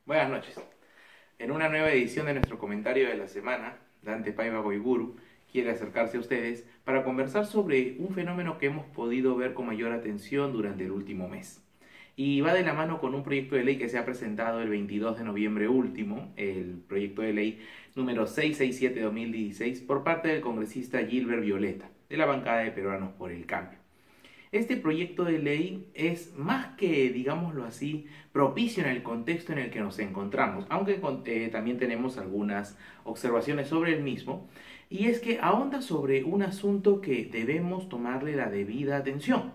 Buenas noches. En una nueva edición de nuestro comentario de la semana, Dante Paiva Goiguru quiere acercarse a ustedes para conversar sobre un fenómeno que hemos podido ver con mayor atención durante el último mes. Y va de la mano con un proyecto de ley que se ha presentado el 22 de noviembre último, el proyecto de ley número 667-2016, por parte del congresista Gilbert Violeta, de la bancada de Peruanos por el Cambio. Este proyecto de ley es más que, digámoslo así, propicio en el contexto en el que nos encontramos, aunque también tenemos algunas observaciones sobre el mismo, y es que ahonda sobre un asunto que debemos tomarle la debida atención.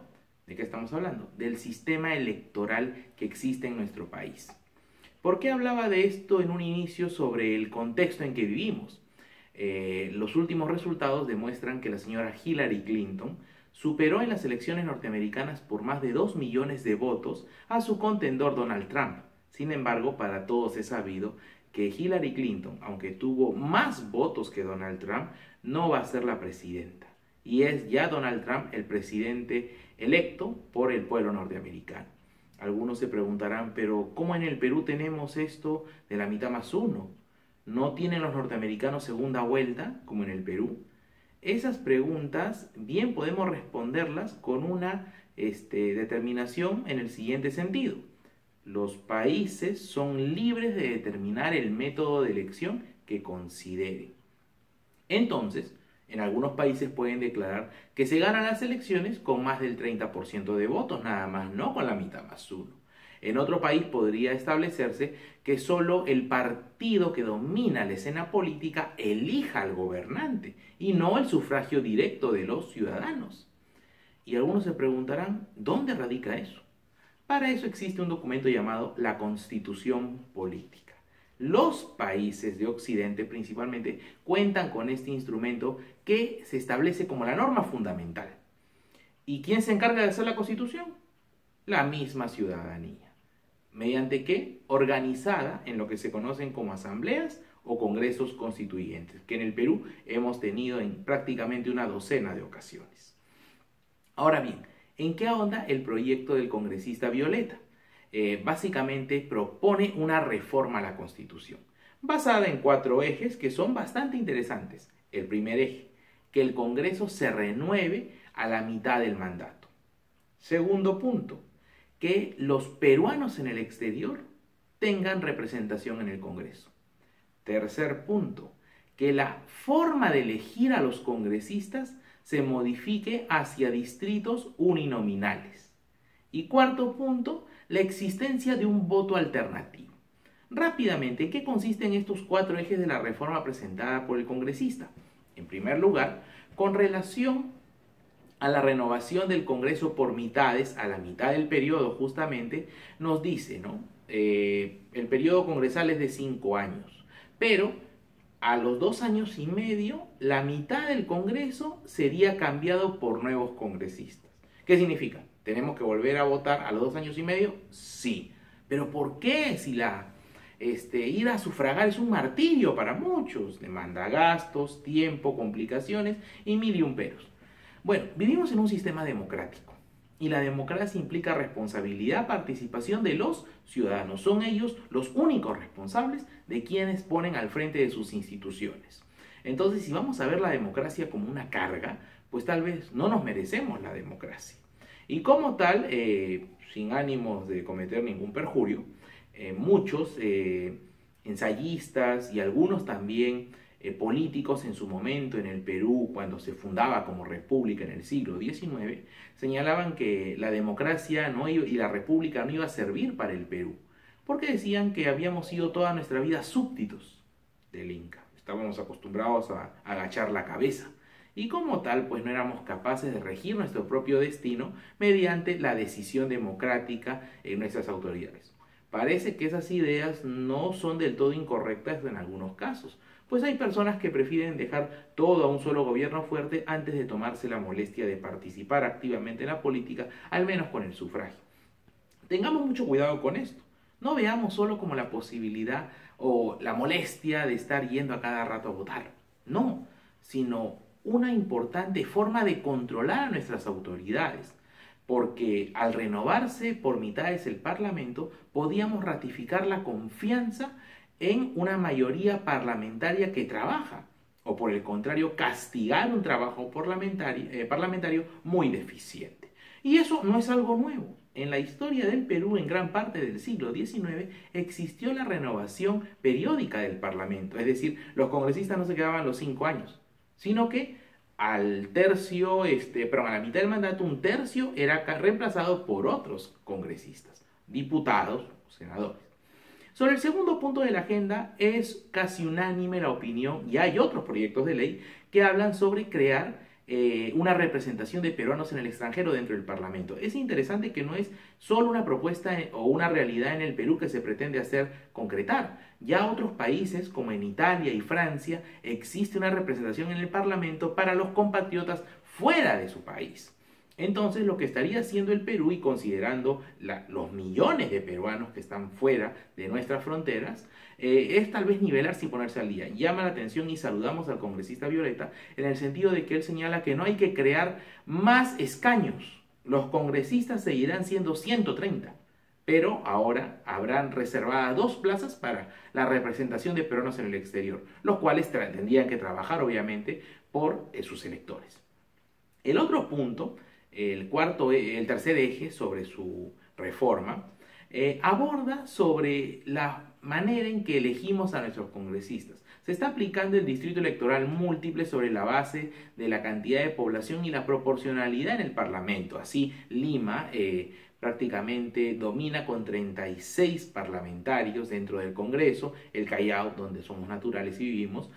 ¿De qué estamos hablando? Del sistema electoral que existe en nuestro país. ¿Por qué hablaba de esto en un inicio sobre el contexto en que vivimos? Los últimos resultados demuestran que la señora Hillary Clinton superó en las elecciones norteamericanas por más de 2 millones de votos a su contendor Donald Trump. Sin embargo, para todos es sabido que Hillary Clinton, aunque tuvo más votos que Donald Trump, no va a ser la presidenta. Y es ya Donald Trump el presidente electo por el pueblo norteamericano. Algunos se preguntarán, pero ¿cómo en el Perú tenemos esto de la mitad más uno? ¿No tienen los norteamericanos segunda vuelta, como en el Perú? Esas preguntas bien podemos responderlas con una determinación en el siguiente sentido. Los países son libres de determinar el método de elección que consideren. Entonces, en algunos países pueden declarar que se ganan las elecciones con más del 30% de votos, nada más, no con la mitad más uno. En otro país podría establecerse que solo el partido que domina la escena política elija al gobernante y no el sufragio directo de los ciudadanos. Y algunos se preguntarán, ¿dónde radica eso? Para eso existe un documento llamado la Constitución Política. Los países de Occidente principalmente cuentan con este instrumento que se establece como la norma fundamental. ¿Y quién se encarga de hacer la Constitución? La misma ciudadanía. ¿Mediante qué? Organizada en lo que se conocen como asambleas o congresos constituyentes, que en el Perú hemos tenido en prácticamente una docena de ocasiones. Ahora bien, ¿en qué ahonda el proyecto del congresista Violeta? Básicamente propone una reforma a la Constitución, basada en 4 ejes que son bastante interesantes. El primer eje, que el Congreso se renueve a la mitad del mandato. Segundo punto, que los peruanos en el exterior tengan representación en el Congreso. Tercer punto, que la forma de elegir a los congresistas se modifique hacia distritos uninominales. Y cuarto punto, la existencia de un voto alternativo. Rápidamente, ¿en qué consisten estos 4 ejes de la reforma presentada por el congresista? En primer lugar, con relación a la renovación del Congreso por mitades, a la mitad del periodo justamente, nos dice, ¿no? El periodo congresal es de 5 años, pero a los 2 años y medio, la mitad del Congreso sería cambiado por nuevos congresistas. ¿Qué significa? ¿Tenemos que volver a votar a los 2 años y medio? Sí. ¿Pero por qué? Si ir a sufragar es un martirio para muchos. Demanda gastos, tiempo, complicaciones y mil y un peros. Bueno, vivimos en un sistema democrático y la democracia implica responsabilidad, participación de los ciudadanos. Son ellos los únicos responsables de quienes ponen al frente de sus instituciones. Entonces, si vamos a ver la democracia como una carga, pues tal vez no nos merecemos la democracia. Y como tal, sin ánimos de cometer ningún perjurio, muchos ensayistas y algunos también políticos en su momento en el Perú, cuando se fundaba como república en el siglo XIX, señalaban que la democracia y la república no iba a servir para el Perú, porque decían que habíamos sido toda nuestra vida súbditos del Inca. Estábamos acostumbrados a agachar la cabeza y como tal, pues no éramos capaces de regir nuestro propio destino mediante la decisión democrática en nuestras autoridades. Parece que esas ideas no son del todo incorrectas en algunos casos, pues hay personas que prefieren dejar todo a un solo gobierno fuerte antes de tomarse la molestia de participar activamente en la política, al menos con el sufragio. Tengamos mucho cuidado con esto. No veamos solo como la posibilidad o la molestia de estar yendo a cada rato a votar. No, sino una importante forma de controlar a nuestras autoridades. porque al renovarse por mitades el Parlamento, podíamos ratificar la confianza en una mayoría parlamentaria que trabaja, o por el contrario, castigar un trabajo parlamentario muy deficiente. Y eso no es algo nuevo. En la historia del Perú, en gran parte del siglo XIX, existió la renovación periódica del Parlamento. Es decir, los congresistas no se quedaban los 5 años, sino que al tercio, a la mitad del mandato, un tercio era reemplazado por otros congresistas, diputados, senadores. Sobre el segundo punto de la agenda, es casi unánime la opinión, y hay otros proyectos de ley que hablan sobre crear una representación de peruanos en el extranjero dentro del Parlamento. Es interesante que no es solo una propuesta o una realidad en el Perú que se pretende hacer concretar. Ya otros países, como en Italia y Francia, existe una representación en el Parlamento para los compatriotas fuera de su país. Entonces, lo que estaría haciendo el Perú, y considerando los millones de peruanos que están fuera de nuestras fronteras, es tal vez nivelarse y ponerse al día. Llama la atención y saludamos al congresista Violeta en el sentido de que él señala que no hay que crear más escaños. Los congresistas seguirán siendo 130, pero ahora habrán reservadas 2 plazas para la representación de peruanos en el exterior, los cuales tendrían que trabajar, obviamente, por sus electores. El otro punto, el tercer eje sobre su reforma, aborda sobre la manera en que elegimos a nuestros congresistas. Se está aplicando el distrito electoral múltiple sobre la base de la cantidad de población y la proporcionalidad en el Parlamento. Así, Lima prácticamente domina con 36 parlamentarios dentro del Congreso. El Callao, donde somos naturales y vivimos,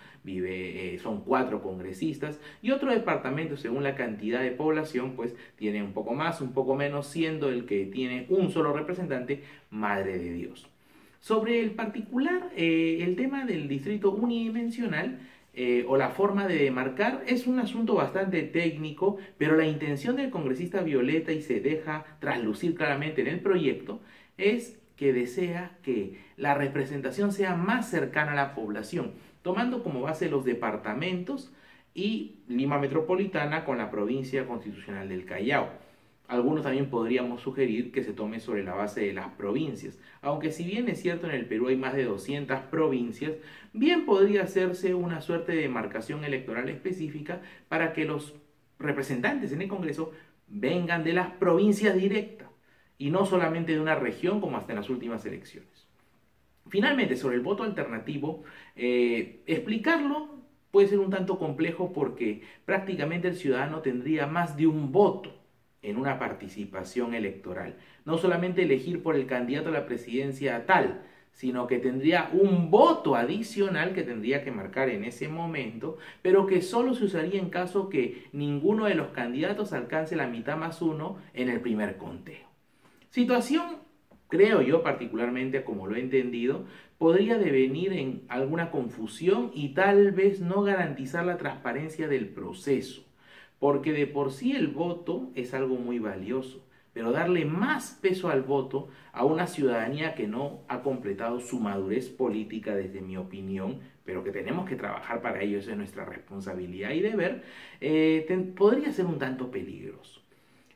son 4 congresistas, y otro departamento, según la cantidad de población, pues tiene un poco más, un poco menos, siendo el que tiene un solo representante, Madre de Dios. Sobre el particular, el tema del distrito unidimensional, o la forma de demarcar, es un asunto bastante técnico, pero la intención del congresista Violeta, y se deja traslucir claramente en el proyecto, es que desea que la representación sea más cercana a la población, tomando como base los departamentos y Lima Metropolitana con la provincia constitucional del Callao. Algunos también podríamos sugerir que se tome sobre la base de las provincias, aunque si bien es cierto en el Perú hay más de 200 provincias, bien podría hacerse una suerte de demarcación electoral específica para que los representantes en el Congreso vengan de las provincias directas y no solamente de una región como hasta en las últimas elecciones. Finalmente, sobre el voto alternativo, explicarlo puede ser un tanto complejo porque prácticamente el ciudadano tendría más de un voto en una participación electoral. No solamente elegir por el candidato a la presidencia tal, sino que tendría un voto adicional que tendría que marcar en ese momento, pero que solo se usaría en caso que ninguno de los candidatos alcance la mitad más 1 en el primer conteo. Situación, creo yo particularmente como lo he entendido, podría devenir en alguna confusión y tal vez no garantizar la transparencia del proceso. Porque de por sí el voto es algo muy valioso, pero darle más peso al voto a una ciudadanía que no ha completado su madurez política, desde mi opinión, pero que tenemos que trabajar para ello, eso es nuestra responsabilidad y deber, podría ser un tanto peligroso.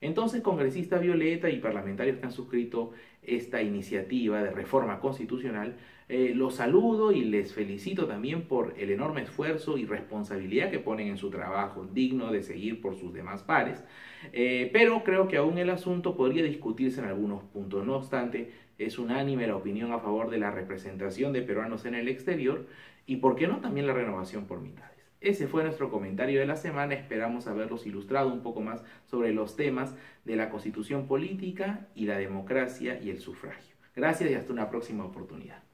Entonces, congresista Violeta y parlamentarios que han suscrito esta iniciativa de reforma constitucional, los saludo y les felicito también por el enorme esfuerzo y responsabilidad que ponen en su trabajo, digno de seguir por sus demás pares, pero creo que aún el asunto podría discutirse en algunos puntos. No obstante, es unánime la opinión a favor de la representación de peruanos en el exterior y, ¿por qué no?, también la renovación por mitades. Ese fue nuestro comentario de la semana. Esperamos haberlos ilustrado un poco más sobre los temas de la constitución política y la democracia y el sufragio. Gracias y hasta una próxima oportunidad.